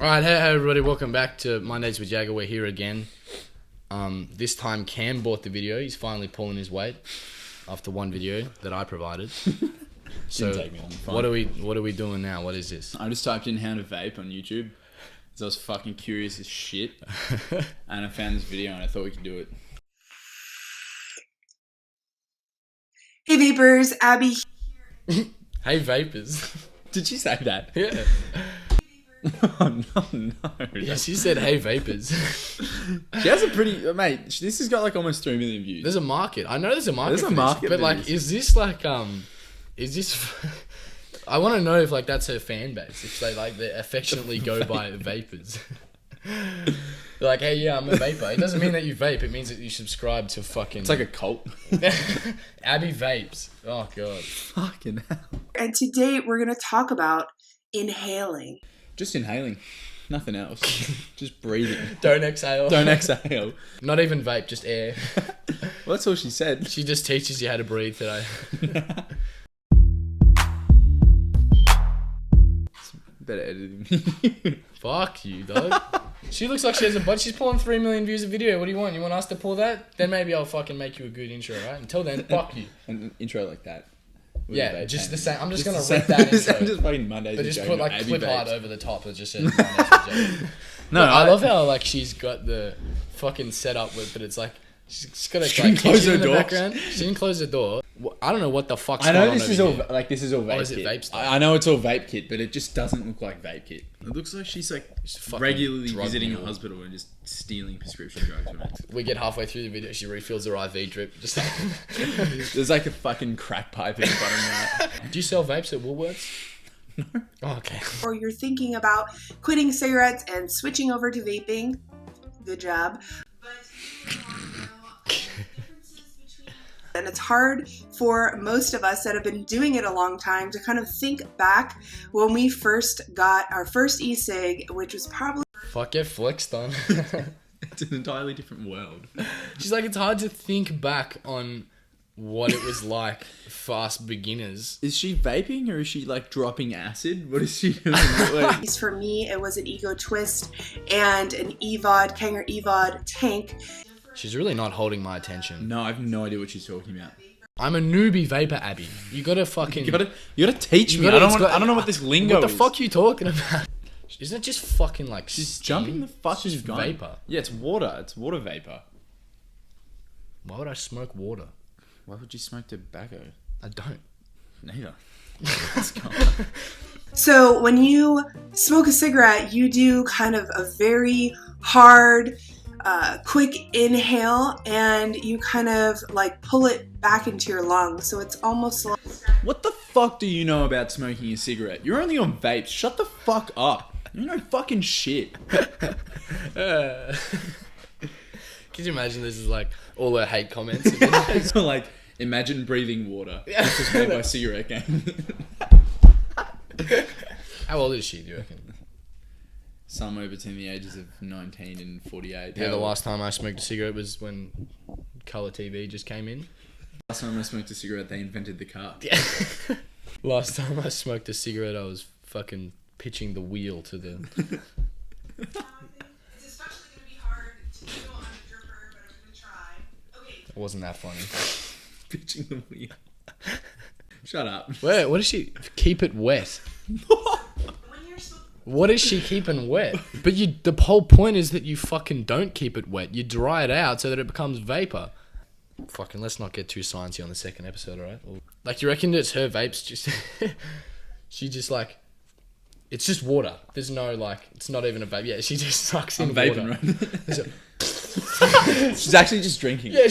Alright, hey everybody, welcome back to My Dates with Jagger. We're here again. This time Cam bought the video. He's finally pulling his weight after one video that I provided. So Didn't take me long. what are we doing now? What is this? I just typed in how to vape on YouTube because I was fucking curious as shit. And I found this video and I thought we could do it. Hey Vapers, Abby here. Hey Vapers. Did she say that? Yeah. Oh no. Yeah, she said hey Vapers. She has a pretty... Mate, this has got like almost 3 million views. There's a market. I know there's a market There's a for this, market but for like, this. is this like, is this... I want to know if like that's her fan base. If they affectionately go by Vapers. They're like, hey, yeah, I'm a vapor. It doesn't mean that you vape. It means that you subscribe to fucking... It's like a cult. Abby Vapes. Oh, God. Fucking hell. And today we're going to talk about inhaling. Just inhaling. Nothing else. Just breathing. Don't exhale. Don't exhale. Not even vape, just air. Well, that's all she said. She just teaches you how to breathe today. Better editing me. Fuck you, dog. She looks like she has a bunch. She's pulling 3 million views a video. What do you want? You want us to pull that? Then maybe I'll fucking make you a good intro, right? Until then, fuck you. An intro like that. With Yeah, a vape just pen. the same. I'm just the gonna same- rip that intro. I'm just fucking Mondays. But with just Jagger, put like Abby clip art Vapes. over the top that just says My Name's Jagger. No, Look, I love how like she's got the fucking setup with, but it's like she's got a She didn't like, close kitchen her in the door. background. She didn't close the door. I don't know what the fuck's I know going on this is over all here. like this is all vape is it kit. vape stuff? I know it's all vape kit, but it just doesn't look like vape kit. It looks like she's like fucking regularly drug visiting a mule. hospital and just stealing prescription drugs from it. We get halfway through the video, she refills her IV drip. Just There's like a fucking crack pipe in the bottom right. Do you sell vapes at Woolworths? No. Oh, okay. Or you're thinking about quitting cigarettes and switching over to vaping. Good job. And it's hard for most of us that have been doing it a long time to kind of think back when we first got our first e-cig, which was probably... Fuck, get flexed on. It's an entirely different world. She's like, it's hard to think back on what it was like for us beginners. Is she vaping or is she like dropping acid? What is she doing? At least for me, it was an Ego Twist and an EVOD, Kanger EVOD tank. She's really not holding my attention. No, I have no idea what she's talking about. I'm a newbie vapor, Abby. You gotta fucking... You gotta teach me. gotta- I don't know what this lingo What is. the fuck are you talking about? Isn't it just fucking like She's steam? jumping the fuck. It's She's just gone. vapor. Yeah, it's water. It's water vapor. Why would I smoke water? Why would you smoke tobacco? I don't. Neither. Let's go. So when you smoke a cigarette, you do kind of a very hard, quick inhale, and you kind of like pull it back into your lungs. So it's almost like... What the fuck do you know about smoking a cigarette? You're only on vapes. Shut the fuck up. You know fucking shit. Can you imagine this is like all her hate comments? So like, imagine breathing water. It's just made by cigarette gang. How old is she, do you reckon? Somewhere between the ages of 19 and 48. Yeah, the last time I smoked a cigarette was when colour TV just came in. Last time I smoked a cigarette, they invented the car. Yeah. Last time I smoked a cigarette, I was fucking pitching the wheel to the... It's especially going to be hard to do on a dripper, but I'm going to try. Okay. It wasn't that funny. Pitching the wheel. Shut up. Wait, what is she... Keep it wet. When you're so... What is she keeping wet? But the whole point is that you fucking don't keep it wet. You dry it out so that it becomes vapor. Fucking let's not get too sciencey on the second episode, alright? Like, you reckon it's her vapes just... she just like... It's just water. There's no like... It's not even a vape. Yeah, she just sucks in I'm water. vaping, right? She's actually just drinking. Yeah.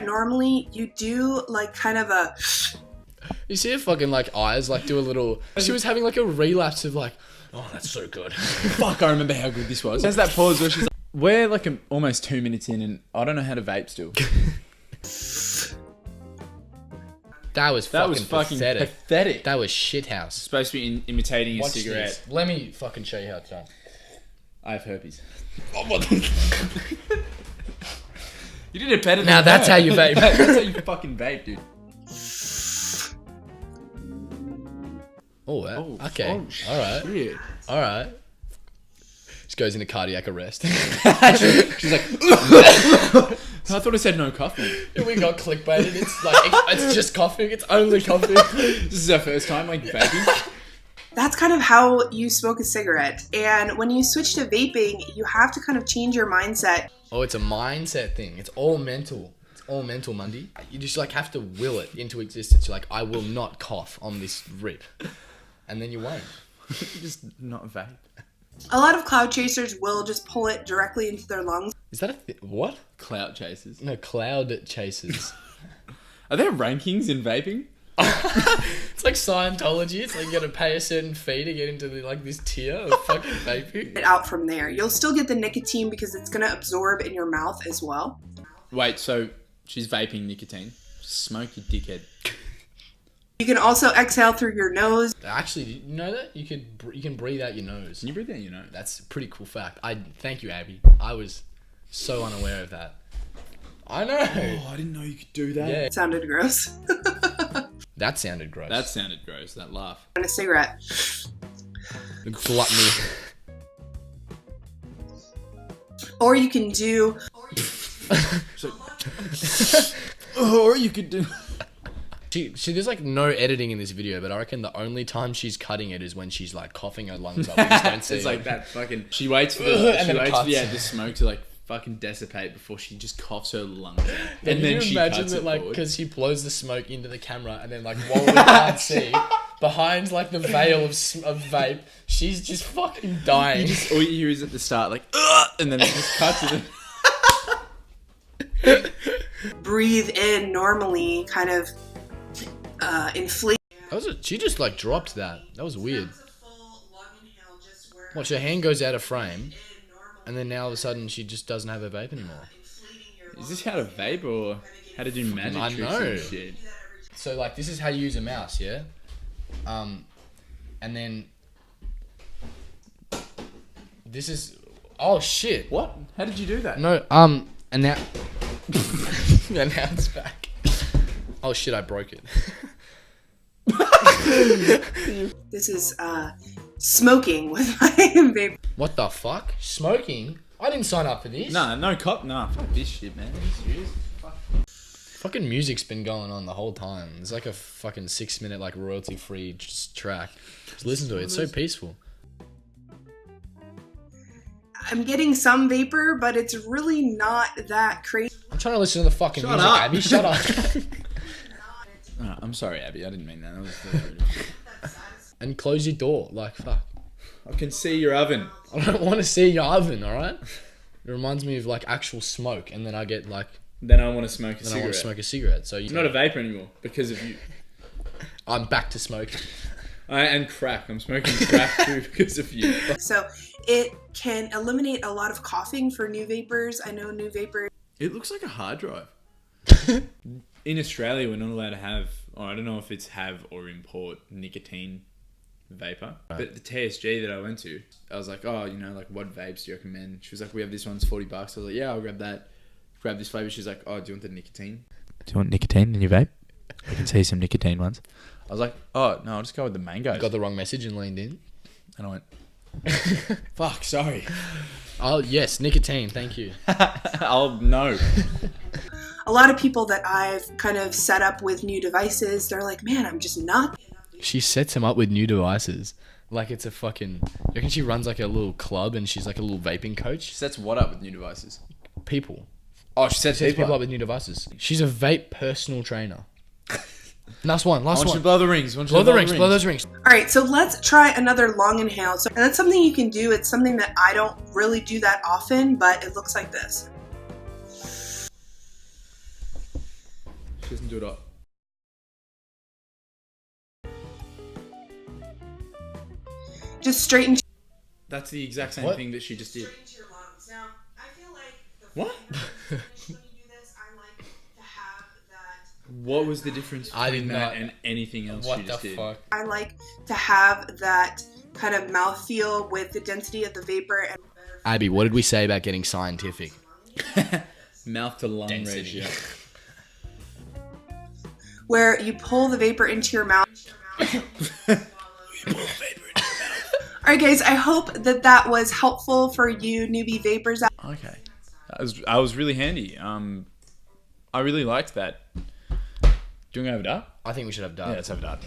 Normally, you do like kind of a... You see her fucking like eyes like do a little... She was having like a relapse of like... Oh, that's so good. Fuck, I remember how good this was. There's that pause where she's like, we're like almost 2 minutes in and I don't know how to vape still. That was fucking pathetic. pathetic. That was shithouse. Supposed to be imitating a Watch cigarette. this. Let me fucking show you how it's done. I have herpes. Oh, what the... You did it better than Now that's her. how you vape. That's how you fucking vape, dude. Oh, okay. Oh, All right. shit. All right. Just goes into cardiac arrest. She's like, I thought I said no coughing. We got clickbaited. It's like, it's just coughing. It's only coughing. This is our first time like vaping. That's kind of how you smoke a cigarette. And when you switch to vaping, you have to kind of change your mindset. Oh, it's a mindset thing. It's all mental. It's all mental, Mundy. You just like have to will it into existence. You're like, I will not cough on this rip. And then you won't. Just not vape. A lot of cloud chasers will just pull it directly into their lungs. Is that what? Clout chasers. No, cloud chasers. Are there rankings in vaping? It's like Scientology. It's like you gotta pay a certain fee to get into this tier of fucking vaping. It out from there. You'll still get the nicotine because it's going to absorb in your mouth as well. Wait, so she's vaping nicotine. Smoke, you dickhead. You can also exhale through your nose. Actually, did you know that you can breathe out your nose? Can you breathe out your nose? That's a pretty cool fact. Thank you, Abby. I was so unaware of that. I know. Oh, I didn't know you could do that. Yeah. It sounded gross. That sounded gross. That sounded gross, that laugh. And a cigarette. Gluttony. Or you can do... Or you could do... There's like no editing in this video, but I reckon the only time she's cutting it is when she's like coughing her lungs up. We just don't see It's it. like that fucking... She waits for the smoke to like fucking dissipate before she just coughs her lungs out. And then she imagine that like because she blows the smoke into the camera and then like while we can't see behind like the veil of vape, she's just fucking dying. All you hear is at the start like and then it just cuts and then... Breathe in normally, kind of inflate. She just like dropped that. That was weird. Watch, her hand goes out of frame, and then now all of a sudden she just doesn't have her vape anymore. Is this how to vape or how to do magic tricks and shit? So like this is how you use a mouse, yeah? And then this is oh shit. What? How did you do that? No, and now and now it's back. Oh shit, I broke it. This is smoking with my vape. What the fuck? Smoking? I didn't sign up for this. Nah, fuck this shit, man. Are you serious? Fuck. Fucking music's been going on the whole time. It's like a fucking 6-minute like royalty free track. Just listen to it. It's so peaceful. I'm getting some vapor, but it's really not that crazy. I'm trying to listen to the fucking music, up. Abby. Shut up. Oh, I'm sorry, Abby. I didn't mean that. That was rude. And close your door. Like, fuck. I can see your oven. I don't want to see your oven, alright? It reminds me of like actual smoke, and then I get like... Then I want to smoke a Then I cigarette. want to smoke a cigarette. So It's not a vapor anymore because of you. I'm back to smoking. And crack. I'm smoking crack too because of you. So it can eliminate a lot of coughing for new vapors. I know new vapors. It looks like a hard drive. In Australia, we're not allowed to have, or I don't know if it's have or import nicotine vapor. Right. But the TSG that I went to, I was like, oh, like what vapes do you recommend? She was like, we have this one's $40. I was like, yeah, I'll grab that. Grab this flavor. She's like, oh, do you want the nicotine? Do you want nicotine in your vape? I can see some nicotine ones. I was like, oh, no, I'll just go with the mangoes. Got the wrong message and leaned in. And I went, fuck, sorry. Oh, yes, nicotine. Thank you. I'll no. A lot of people that I've kind of set up with new devices, they're like, man, I'm just not. She sets him up with new devices. Like it's a fucking... You reckon she runs like a little club and she's like a little vaping coach? She sets what up with new devices? People. Oh, she sets People up with new devices. She's a vape personal trainer. Last one. Why don't you one. blow the rings? Blow the rings. Blow those rings. All right, so let's try another long inhale. So, and that's something you can do. It's something that I don't really do that often, but it looks like this. She doesn't do it up. Just straighten. That's the exact same What? thing that she just did. Straighten to your lungs. Now, I feel like the What? when you do this, I like to have that. What was the difference I between did that not- and anything else What she the just did? fuck? I like to have that kind of mouthfeel with the density of the vapor and Abby, what did we say about getting scientific? Mouth to lung Density. ratio. where you pull the vapor into your mouth. right, guys, I hope that was helpful for you newbie vapors. Okay. That was really handy. I really liked that. Do you want to have a dart? I think we should have done. Yeah, let's have a dart.